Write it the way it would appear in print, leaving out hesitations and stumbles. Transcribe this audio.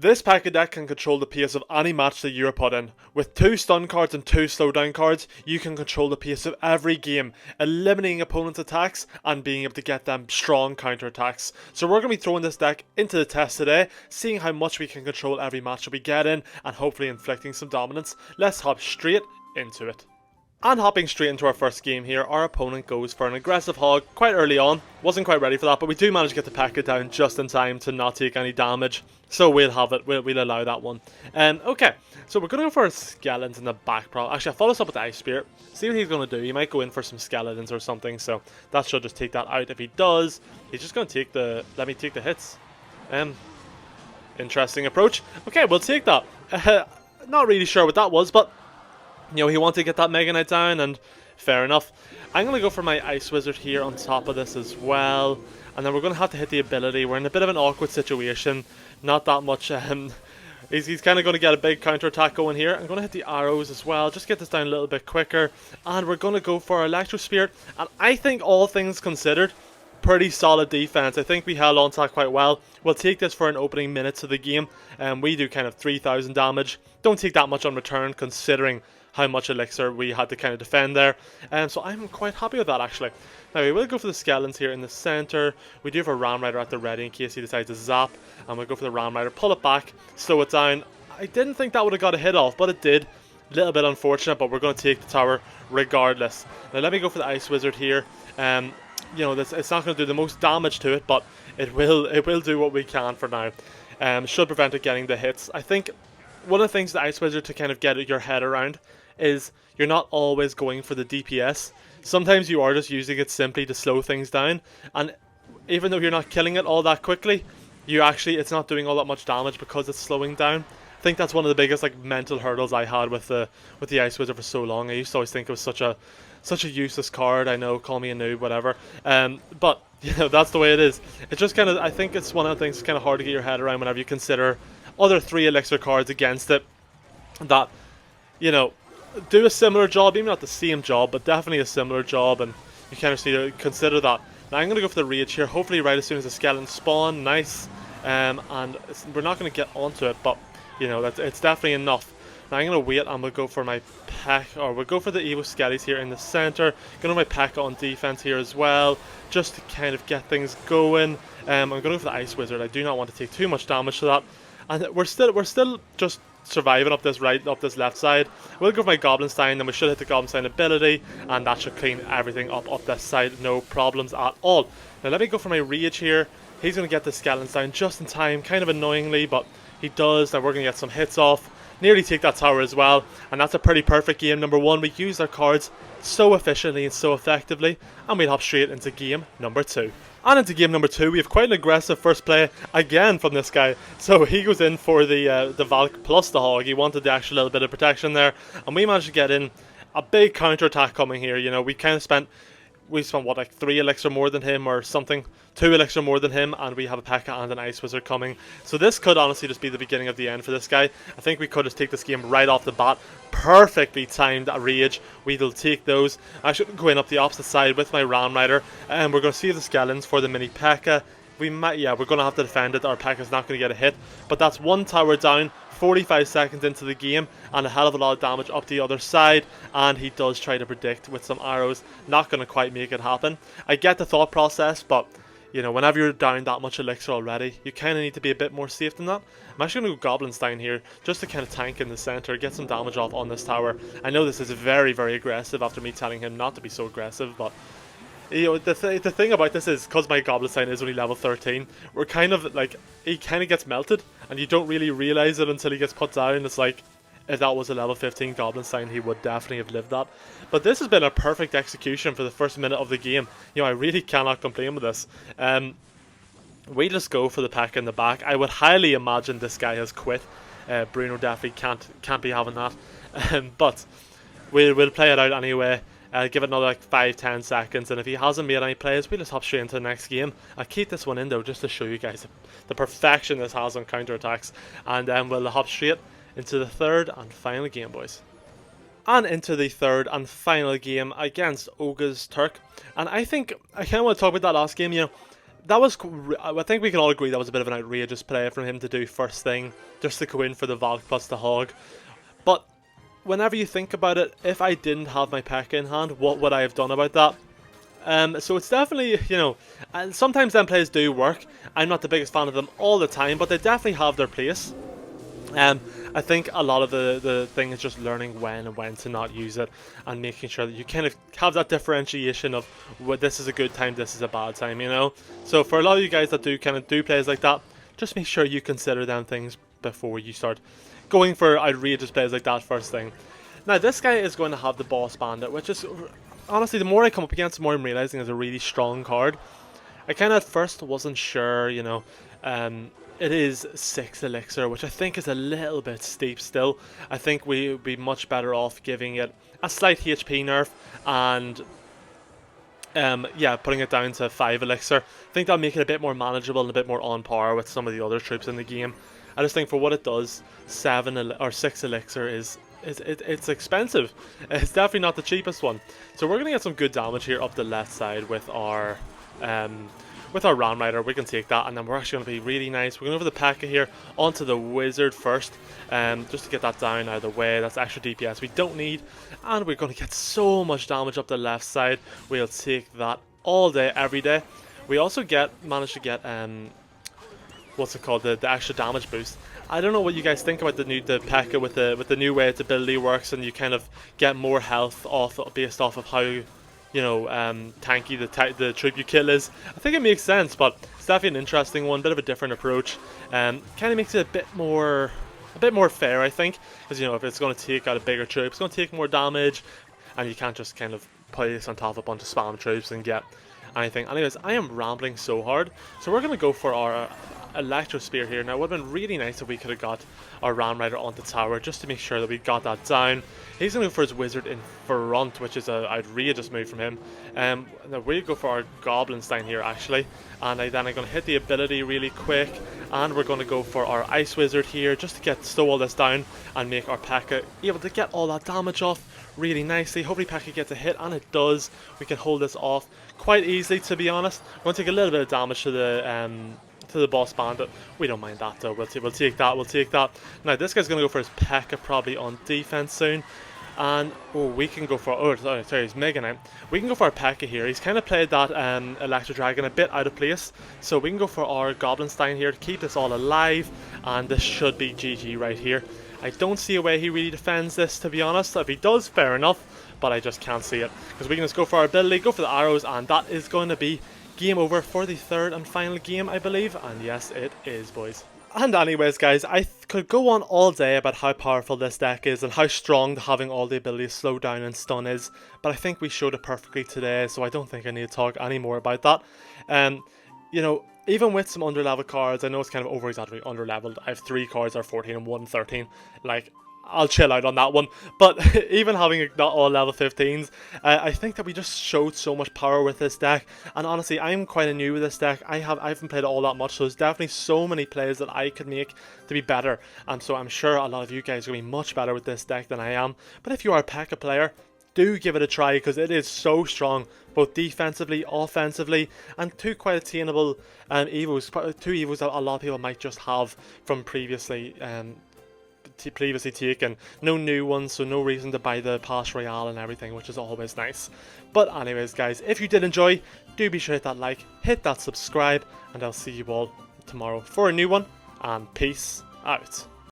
This P.E.KKA deck can control the pace of any match that you are put in. With 2 stun cards and 2 slowdown cards, you can control the pace of every game, eliminating opponents' attacks and being able to get them strong counter attacks. So we're going to be throwing this deck into the test today, seeing how much we can control every match that we get in, and hopefully inflicting some dominance. Let's hop straight into it. And hopping straight into our first game here, our opponent goes for an aggressive hog quite early on. Wasn't quite ready for that, but we do manage to get the P.E.KKA down just in time to not take any damage. So we'll have it, we'll allow that one. Okay, so we're going to go for a skeletons in the back prop. Actually, I'll follow this up with the Ice Spirit. See what he's going to do. He might go in for some skeletons or something, so that should just take that out. If he does, he's just going to take the, let me take the hits. Interesting approach. Okay, we'll take that. Not really sure what that was, but you know, he wanted to get that Mega Knight down, and fair enough. I'm going to go for my Ice Wizard here on top of this as well. And then we're going to have to hit the ability. We're in a bit of an awkward situation. Not that much. He's kind of going to get a big counter attack going here. I'm going to hit the arrows as well. Just get this down a little bit quicker. And we're going to go for our Electro Spirit. And I think all things considered, pretty solid defense. I think we held on to that quite well. We'll take this for an opening minutes of the game. We do kind of 3,000 damage. Don't take that much on return considering how much elixir we had to kind of defend there. So I'm quite happy with that actually. Now we will go for the skeletons here in the center. We do have a Ram Rider at the ready in case he decides to zap. And we'll go for the Ram Rider, pull it back, slow it down. I didn't think that would have got a hit off, but it did. A little bit unfortunate, but we're going to take the tower regardless. Now let me go for the Ice Wizard here. You know, it's not going to do the most damage to it, but it will do what we can for now. Should prevent it getting the hits. I think one of the things the Ice Wizard to kind of get your head around is you're not always going for the DPS. Sometimes you are just using it simply to slow things down, and even though you're not killing it all that quickly, it's not doing all that much damage because it's slowing down. I think that's one of the biggest like mental hurdles I had with the Ice Wizard for so long. I used to always think it was such a useless card. I know, call me a noob, whatever. But you know, that's the way it is. It's just kind of, I think it's one of the things that's kind of hard to get your head around whenever you consider other 3 elixir cards against it that, you know, do a similar job, even not the same job, but definitely a similar job, and you kind of need to consider that. Now I'm going to go for the Rage here, hopefully right as soon as the skeleton spawn, nice, and we're not going to get onto it, but you know, it's definitely enough. Now I'm going to wait and we'll go for my we'll go for the Evo Skellies here in the center, going to my P.E.KKA on defense here as well, just to kind of get things going. I'm going to go for the Ice Wizard. I do not want to take too much damage to that, and we're still just surviving up this left side. We'll go for my Goblin Stein, then we should hit the Goblin Stein ability, and that should clean everything up this side, no problems at all. Now let me go for my Rage here. He's going to get the Skeleton down just in time, kind of annoyingly, but he does. Now we're going to get some hits off, nearly take that tower as well, and that's a pretty perfect game number 1. We use our cards so efficiently and so effectively, and we'll hop straight into game number 2. And into game number 2, we have quite an aggressive first play again from this guy. So he goes in for the Valk plus the Hog. He wanted the extra little bit of protection there, and we managed to get in a big counter attack coming here. You know, we spent what, like 3 elixir more than him or something, 2 elixir more than him, and we have a P.E.KKA and an Ice Wizard coming. So this could honestly just be the beginning of the end for this guy. I think we could just take this game right off the bat. Perfectly timed at Rage. We'll take those. I should go in up the opposite side with my Ram Rider, and we're going to save the skeletons for the mini P.E.KKA. We're going to have to defend it. Our P.E.KKA's not going to get a hit, but that's 1 tower down, 45 seconds into the game, and a hell of a lot of damage up the other side, and he does try to predict with some arrows. Not going to quite make it happen. I get the thought process, but you know, whenever you're down that much elixir already, you kind of need to be a bit more safe than that. I'm actually going to go Goblin Stein here, just to kind of tank in the center, get some damage off on this tower. I know this is very, very aggressive after me telling him not to be so aggressive, but you know, the thing about this is, because my Goblin Stein is only level 13, we're kind of like, he kind of gets melted, and you don't really realize it until he gets put down. It's like, if that was a level 15 Goblin Stein, he would definitely have lived that. But this has been a perfect execution for the first minute of the game. You know, I really cannot complain with this. We just go for the P.E.KKA in the back. I would highly imagine this guy has quit. Bruno definitely can't be having that. But we'll play it out anyway. Give it another like 5-10 seconds, and if he hasn't made any plays, we'll just hop straight into the next game. I'll keep this one in though, just to show you guys the perfection this has on counter attacks, and then we'll hop straight into the third and final game, boys. And into the third and final game against Oga's Turk. And I think I kind of want to talk about that last game. You know, that was, I think we can all agree that was a bit of an outrageous play from him to do first thing, just to go in for the Valk plus the Hog. But whenever you think about it, if I didn't have my P.E.K.K.A in hand, what would I have done about that? So it's definitely, you know, sometimes them plays do work. I'm not the biggest fan of them all the time, but they definitely have their place. I think a lot of the thing is just learning when and when to not use it, and making sure that you kind of have that differentiation of what this is a good time, this is a bad time, you know. So for a lot of you guys that do kind of do plays like that, just make sure you consider them things before you start going for outrageous plays like that first thing. Now this guy is going to have the Boss Bandit, which is honestly, the more I come up against, the more I'm realizing is a really strong card. I kind of at first wasn't sure, you know. It is 6 elixir, which I think is a little bit steep still. I think we would be much better off giving it a slight HP nerf and yeah, putting it down to 5 elixir. I think that'll make it a bit more manageable and a bit more on par with some of the other troops in the game. I just think for what it does, 6 elixir is it's expensive. It's definitely not the cheapest one. So we're gonna get some good damage here up the left side with our Ram Rider. We can take that, and then we're actually going to be really nice. We're going over the P.E.K.K.A here onto the Wizard first, just to get that down out of the way. That's extra DPS we don't need, and we're going to get so much damage up the left side. We'll take that all day, every day. We also managed to get what's it called, the extra damage boost. I don't know what you guys think about the P.E.K.K.A with the new way its ability works, and you kind of get more health based off of how, you know, tanky the troop you kill is. I think it makes sense, but it's definitely an interesting one, bit of a different approach. Kind of makes it a bit more fair, I think, because, you know, if it's going to take out a bigger troop, it's going to take more damage, and you can't just kind of place on top of a bunch of spam troops and get anything. Anyways, I am rambling so hard, so we're going to go for our Electro Spear here. Now, it would have been really nice if we could have got our Ram Rider onto tower, just to make sure that we got that down. He's going to go for his Wizard in front, which is an outrageous move from him. Now we go for our Goblin Stein here, actually, and then I'm going to hit the ability really quick, and we're going to go for our Ice Wizard here, just to slow all this down and make our P.E.K.K.A able to get all that damage off really nicely. Hopefully P.E.K.K.A gets a hit, and it does. We can hold this off quite easily, to be honest. We're going to take a little bit of damage to the Boss Bandit. We don't mind that though. We'll take that. Now this guy's gonna go for his P.E.K.K.A probably on defense soon, and we can go for sorry, he's Mega Knight. We can go for our P.E.K.K.A here. He's kind of played that Electro Dragon a bit out of place, so we can go for our Goblin Stein here to keep this all alive, and this should be GG right here. I don't see a way he really defends this, to be honest. If he does, fair enough, but I just can't see it, because we can just go for our ability, go for the arrows, and that is going to be game over for the third and final game, I believe. And yes, it is, boys. And anyways, guys, I could go on all day about how powerful this deck is and how strong having all the abilities slow down and stun is, but I think we showed it perfectly today, so I don't think I need to talk any more about that. You know, even with some underleveled cards, I know it's kind of over-exaggerated underleveled. I have 3 cards that are 14 and 1 13. Like, I'll chill out on that one. But even having not all level 15s, I think that we just showed so much power with this deck. And honestly, I'm quite new with this deck. I haven't played it all that much, so there's definitely so many plays that I could make to be better. And so I'm sure a lot of you guys are going to be much better with this deck than I am. But if you are a P.E.K.K.A player, do give it a try, because it is so strong, both defensively, offensively, and 2 quite attainable evos. 2 evos that a lot of people might just have from previously taken. No new ones, so no reason to buy the past Royale and everything, which is always nice. But anyways, guys, if you did enjoy, do be sure to hit that like, hit that subscribe, and I'll see you all tomorrow for a new one, and peace out.